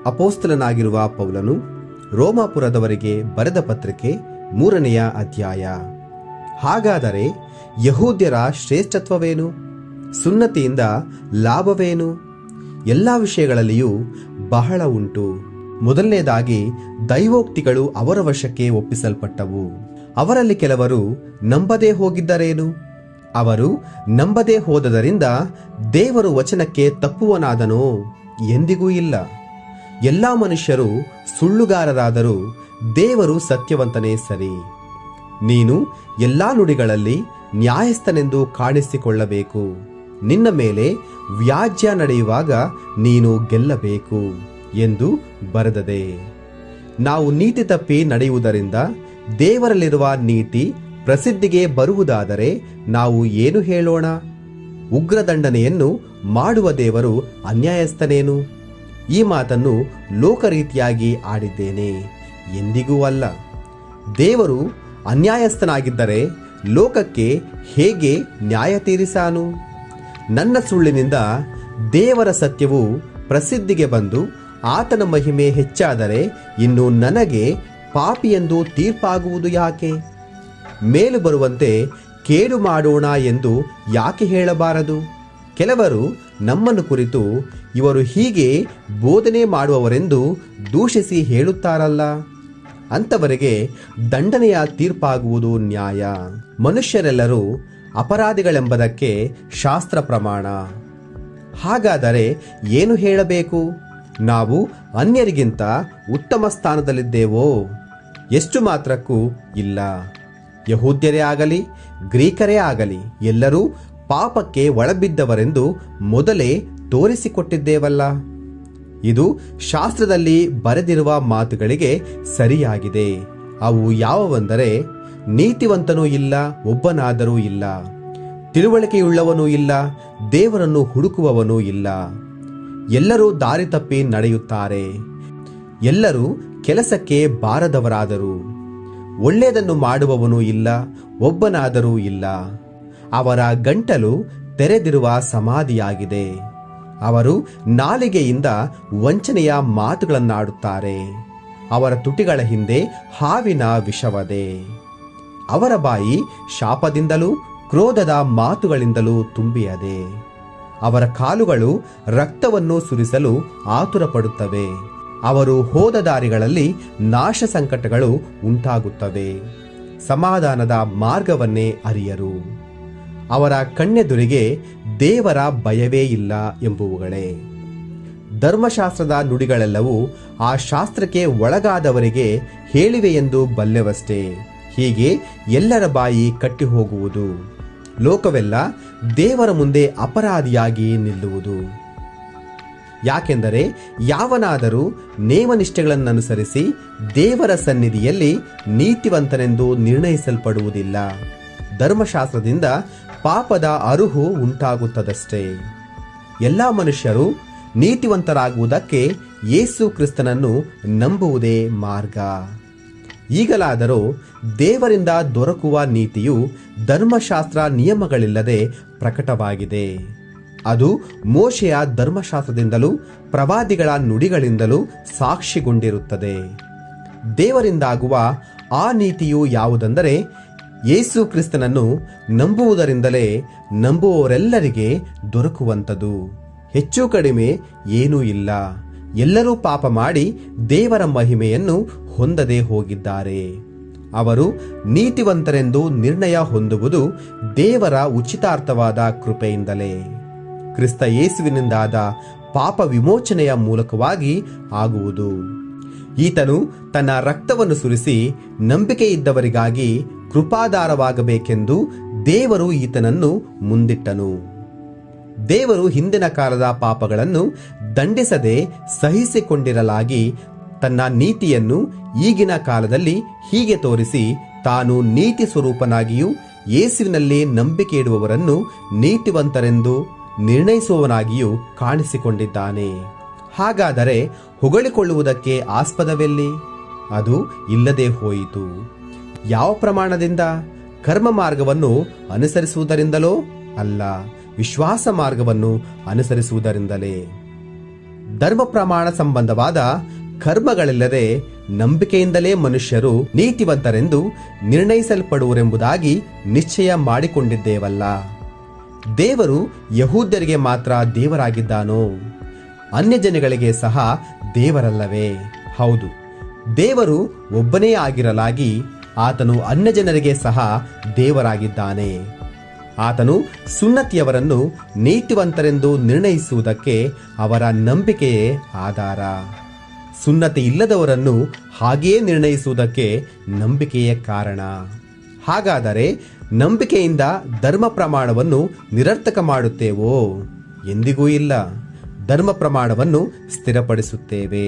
ಅಪೋಸ್ತಲನಾಗಿರುವ ಪೌಲನು ರೋಮಾಪುರದವರಿಗೆ ಬರೆದ ಪತ್ರಿಕೆ 3ನೇ ಅಧ್ಯಾಯ. ಹಾಗಾದರೆ ಯಹೂದ್ಯರ ಶ್ರೇಷ್ಠತ್ವವೇನು? ಸುನ್ನತಿಯಿಂದ ಲಾಭವೇನು? ಎಲ್ಲ ವಿಷಯಗಳಲ್ಲಿಯೂ ಬಹಳ ಉಂಟು. ಮೊದಲನೇದಾಗಿ ದೈವೋಕ್ತಿಗಳು ಅವರ ವಶಕ್ಕೆ ಒಪ್ಪಿಸಲ್ಪಟ್ಟವು. ಅವರಲ್ಲಿ ಕೆಲವರು ನಂಬದೇ ಹೋಗಿದ್ದರೇನು? ಅವರು ನಂಬದೇ ಹೋದದರಿಂದ ದೇವರು ವಚನಕ್ಕೆ ತಪ್ಪುವನಾದನೋ? ಎಂದಿಗೂ ಇಲ್ಲ. ಎಲ್ಲ ಮನುಷ್ಯರು ಸುಳ್ಳುಗಾರರಾದರೂ ದೇವರು ಸತ್ಯವಂತನೇ ಸರಿ. ನೀನು ಎಲ್ಲಾ ನುಡಿಗಳಲ್ಲಿ ನ್ಯಾಯಸ್ಥನೆಂದು ಕಾಣಿಸಿಕೊಳ್ಳಬೇಕು. ನಿನ್ನ ಮೇಲೆ ವ್ಯಾಜ್ಯ ನಡೆಯುವಾಗ ನೀನು ಗೆಲ್ಲಬೇಕು ಎಂದು ಬರೆದದೆ. ನಾವು ನೀತಿ ತಪ್ಪಿ ನಡೆಯುವುದರಿಂದ ದೇವರಲ್ಲಿರುವ ನೀತಿ ಪ್ರಸಿದ್ಧಿಗೆ ಬರುವುದಾದರೆ ನಾವು ಏನು ಹೇಳೋಣ? ಉಗ್ರದಂಡನೆಯನ್ನು ಮಾಡುವ ದೇವರು ಅನ್ಯಾಯಸ್ಥನೇನು? ಈ ಮಾತನ್ನು ಲೋಕರೀತಿಯಾಗಿ ಆಡಿದ್ದೇನೆ, ಎಂದಿಗೂ ಅಲ್ಲ. ದೇವರು ಅನ್ಯಾಯಸ್ಥನಾಗಿದ್ದರೆ ಲೋಕಕ್ಕೆ ಹೇಗೆ ನ್ಯಾಯ ತೀರಿಸಾನು? ನನ್ನ ಸುಳ್ಳಿನಿಂದ ದೇವರ ಸತ್ಯವು ಪ್ರಸಿದ್ಧಿಗೆ ಬಂದು ಆತನ ಮಹಿಮೆ ಹೆಚ್ಚಾದರೆ ಇನ್ನು ನನಗೆ ಪಾಪಿಯೆಂದು ತೀರ್ಪಾಗುವುದು ಯಾಕೆ? ಮೇಲು ಬರುವಂತೆ ಕೇಡು ಮಾಡೋಣ ಎಂದು ಯಾಕೆ ಹೇಳಬಾರದು? ಕೆಲವರು ನಮ್ಮನ್ನು ಕುರಿತು ಇವರು ಹೀಗೆ ಬೋಧನೆ ಮಾಡುವವರೆಂದು ದೂಷಿಸಿ ಹೇಳುತ್ತಾರಲ್ಲ, ಅಂಥವರಿಗೆ ದಂಡನೆಯ ತೀರ್ಪಾಗುವುದು ನ್ಯಾಯ. ಮನುಷ್ಯರೆಲ್ಲರೂ ಅಪರಾಧಿಗಳೆಂಬುದಕ್ಕೆ ಶಾಸ್ತ್ರ ಪ್ರಮಾಣ. ಹಾಗಾದರೆ ಏನು ಹೇಳಬೇಕು? ನಾವು ಅನ್ಯರಿಗಿಂತ ಉತ್ತಮ ಸ್ಥಾನದಲ್ಲಿದ್ದೇವೋ? ಎಷ್ಟು ಮಾತ್ರಕ್ಕೂ ಇಲ್ಲ. ಯಹೂದ್ಯರೇ ಆಗಲಿ ಗ್ರೀಕರೇ ಆಗಲಿ ಎಲ್ಲರೂ ಪಾಪಕ್ಕೆ ಒಳಬಿದ್ದವರೆಂದು ಮೊದಲೇ ತೋರಿಸಿಕೊಟ್ಟಿದ್ದೇವಲ್ಲ. ಇದು ಶಾಸ್ತ್ರದಲ್ಲಿ ಬರೆದಿರುವ ಮಾತುಗಳಿಗೆ ಸರಿಯಾಗಿದೆ. ಅವು ಯಾವುವೆಂದರೆ, ನೀತಿವಂತನೂ ಇಲ್ಲ, ಒಬ್ಬನಾದರೂ ಇಲ್ಲ, ತಿಳುವಳಿಕೆಯುಳ್ಳವನೂ ಇಲ್ಲ, ದೇವರನ್ನು ಹುಡುಕುವವನೂ ಇಲ್ಲ. ಎಲ್ಲರೂ ದಾರಿ ತಪ್ಪಿ ನಡೆಯುತ್ತಾರೆ, ಎಲ್ಲರೂ ಕೆಲಸಕ್ಕೆ ಬಾರದವರಾದರು. ಒಳ್ಳೆಯದನ್ನು ಮಾಡುವವನೂ ಇಲ್ಲ, ಒಬ್ಬನಾದರೂ ಇಲ್ಲ. ಅವರ ಗಂಟಲು ತೆರೆದಿರುವ ಸಮಾಧಿಯಾಗಿದೆ. ಅವರು ನಾಲಿಗೆಯಿಂದ ವಂಚನೆಯ ಮಾತುಗಳನ್ನಾಡುತ್ತಾರೆ. ಅವರ ತುಟಿಗಳ ಹಿಂದೆ ಹಾವಿನ ವಿಷವದೆ. ಅವರ ಬಾಯಿ ಶಾಪದಿಂದಲೂ ಕ್ರೋಧದ ಮಾತುಗಳಿಂದಲೂ ತುಂಬಿಯದೆ. ಅವರ ಕಾಲುಗಳು ರಕ್ತವನ್ನು ಸುರಿಸಲು ಆತುರಪಡುತ್ತವೆ. ಅವರು ಹೋದ ದಾರಿಗಳಲ್ಲಿ ನಾಶ ಸಂಕಟಗಳು ಉಂಟಾಗುತ್ತವೆ. ಸಮಾಧಾನದ ಮಾರ್ಗವನ್ನೇ ಅರಿಯರು. ಅವರ ಕಣ್ಣೆದುರಿಗೆ ದೇವರ ಭಯವೇ ಇಲ್ಲ ಎಂಬುವುಗಳೇ. ಧರ್ಮಶಾಸ್ತ್ರದ ನುಡಿಗಳೆಲ್ಲವೂ ಆ ಶಾಸ್ತ್ರಕ್ಕೆ ಒಳಗಾದವರಿಗೆ ಹೇಳಿವೆಯೆಂದು ಬಲ್ಲೆವಷ್ಟೇ. ಹೀಗೆ ಎಲ್ಲರ ಬಾಯಿ ಕಟ್ಟಿ ಹೋಗುವುದು. ಲೋಕವೆಲ್ಲ ದೇವರ ಮುಂದೆ ಅಪರಾಧಿಯಾಗಿ ನಿಲ್ಲುವುದು. ಯಾಕೆಂದರೆ ಯಾವನಾದರೂ ನೇಮನಿಷ್ಠೆಗಳನ್ನನುಸರಿಸಿ ದೇವರ ಸನ್ನಿಧಿಯಲ್ಲಿ ನೀತಿವಂತನೆಂದು ನಿರ್ಣಯಿಸಲ್ಪಡುವುದಿಲ್ಲ. ಧರ್ಮಶಾಸ್ತ್ರದಿಂದ ಪಾಪದ ಅರುಹು ಉಂಟಾಗುತ್ತದಷ್ಟೇ. ಎಲ್ಲ ಮನುಷ್ಯರು ನೀತಿವಂತರಾಗುವುದಕ್ಕೆ ಯೇಸು ಕ್ರಿಸ್ತನನ್ನು ನಂಬುವುದೇ ಮಾರ್ಗ. ಈಗಲಾದರೂ ದೇವರಿಂದ ದೊರಕುವ ನೀತಿಯು ಧರ್ಮಶಾಸ್ತ್ರ ನಿಯಮಗಳಿಲ್ಲದೆ ಪ್ರಕಟವಾಗಿದೆ. ಅದು ಮೋಶೆಯ ಧರ್ಮಶಾಸ್ತ್ರದಿಂದಲೂ ಪ್ರವಾದಿಗಳ ನುಡಿಗಳಿಂದಲೂ ಸಾಕ್ಷಿಗೊಂಡಿರುತ್ತದೆ. ದೇವರಿಂದಾಗುವ ಆ ನೀತಿಯು ಯಾವುದೆಂದರೆ, ಯೇಸು ಕ್ರಿಸ್ತನನ್ನು ನಂಬುವುದರಿಂದಲೇ ನಂಬುವವರೆಲ್ಲರಿಗೆ ದೊರಕುವಂಥದ್ದು. ಹೆಚ್ಚು ಕಡಿಮೆ ಏನೂ ಇಲ್ಲ. ಎಲ್ಲರೂ ಪಾಪ ಮಾಡಿ ದೇವರ ಮಹಿಮೆಯನ್ನು ಹೊಂದದೆ ಹೋಗಿದ್ದಾರೆ. ಅವರು ನೀತಿವಂತರೆಂದು ನಿರ್ಣಯ ಹೊಂದುವುದು ದೇವರ ಉಚಿತಾರ್ಥವಾದ ಕೃಪೆಯಿಂದಲೇ, ಕ್ರಿಸ್ತ ಯೇಸುವಿನಿಂದಾದ ಪಾಪ ವಿಮೋಚನೆಯ ಮೂಲಕವಾಗಿ ಆಗುವುದು. ಈತನು ತನ್ನ ರಕ್ತವನ್ನು ಸುರಿಸಿ ನಂಬಿಕೆಯಿದ್ದವರಿಗಾಗಿ ಕೃಪಾಧಾರವಾಗಬೇಕೆಂದು ದೇವರು ಈತನನ್ನು ಮುಂದಿಟ್ಟನು. ದೇವರು ಹಿಂದಿನ ಕಾಲದ ಪಾಪಗಳನ್ನು ದಂಡಿಸದೆ ಸಹಿಸಿಕೊಂಡಿರಲಾಗಿ ತನ್ನ ನೀತಿಯನ್ನು ಈಗಿನ ಕಾಲದಲ್ಲಿ ಹೀಗೆ ತೋರಿಸಿ, ತಾನು ನೀತಿ ಸ್ವರೂಪನಾಗಿಯೂ ಯೇಸುವಿನಲ್ಲಿ ನಂಬಿಕೆ ಇಡುವವರನ್ನು ನೀತಿವಂತರೆಂದು ನಿರ್ಣಯಿಸುವವನಾಗಿಯೂ ಕಾಣಿಸಿಕೊಂಡಿದ್ದಾನೆ. ಹಾಗಾದರೆ ಹೊಗಳಿಕೊಳ್ಳುವುದಕ್ಕೆ ಆಸ್ಪದವೆಲ್ಲಿ? ಅದು ಇಲ್ಲದೆ ಹೋಯಿತು. ಯಾವ ಪ್ರಮಾಣದಿಂದ? ಕರ್ಮ ಮಾರ್ಗವನ್ನು ಅನುಸರಿಸುವುದರಿಂದಲೋ ಅಲ್ಲ, ವಿಶ್ವಾಸ ಮಾರ್ಗವನ್ನು ಅನುಸರಿಸುವುದರಿಂದಲೇ. ಧರ್ಮ ಪ್ರಮಾಣ ಸಂಬಂಧವಾದ ಕರ್ಮಗಳಿಲ್ಲದೆ ನಂಬಿಕೆಯಿಂದಲೇ ಮನುಷ್ಯರು ನೀತಿವಂತರೆಂದು ನಿರ್ಣಯಿಸಲ್ಪಡುವರೆಂಬುದಾಗಿ ನಿಶ್ಚಯ ಮಾಡಿಕೊಂಡಿದ್ದೇವಲ್ಲ. ದೇವರು ಯಹೂದ್ಯರಿಗೆ ಮಾತ್ರ ದೇವರಾಗಿದ್ದಾನೋ? ಅನ್ಯಜನಗಳಿಗೆ ಸಹ ದೇವರಲ್ಲವೇ? ಹೌದು, ದೇವರು ಒಬ್ಬನೇ ಆಗಿರಲಾಗಿ ಆತನು ಅನ್ಯಜನರಿಗೆ ಸಹ ದೇವರಾಗಿದ್ದಾನೆ. ಆತನು ಸುನ್ನತಿಯವರನ್ನು ನೀತಿವಂತರೆಂದು ನಿರ್ಣಯಿಸುವುದಕ್ಕೆ ಅವರ ನಂಬಿಕೆಯೇ ಆಧಾರ. ಸುನ್ನತಿ ಇಲ್ಲದವರನ್ನು ಹಾಗೆಯೇ ನಿರ್ಣಯಿಸುವುದಕ್ಕೆ ನಂಬಿಕೆಯೇ ಕಾರಣ. ಹಾಗಾದರೆ ನಂಬಿಕೆಯಿಂದ ಧರ್ಮ ಪ್ರಮಾಣವನ್ನು ನಿರರ್ಥಕ ಮಾಡುತ್ತೇವೋ? ಎಂದಿಗೂ ಇಲ್ಲ. ಧರ್ಮ ಪ್ರಮಾಣವನ್ನು ಸ್ಥಿರಪಡಿಸುತ್ತೇವೆ.